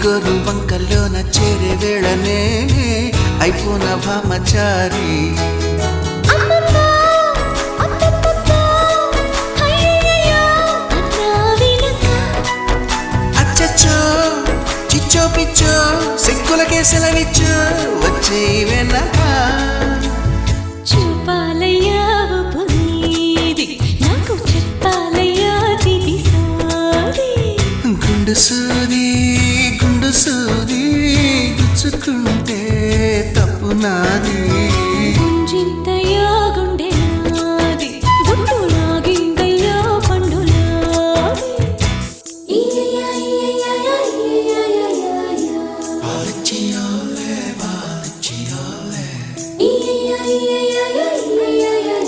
గోరు వంకల్లోన చేరే వేళనే అయిపోన భామచారి అచ్చచ్చో చిచ్చో పిచ్చో సిక్కుల కేసలనిచ్చో వచ్చే వెనక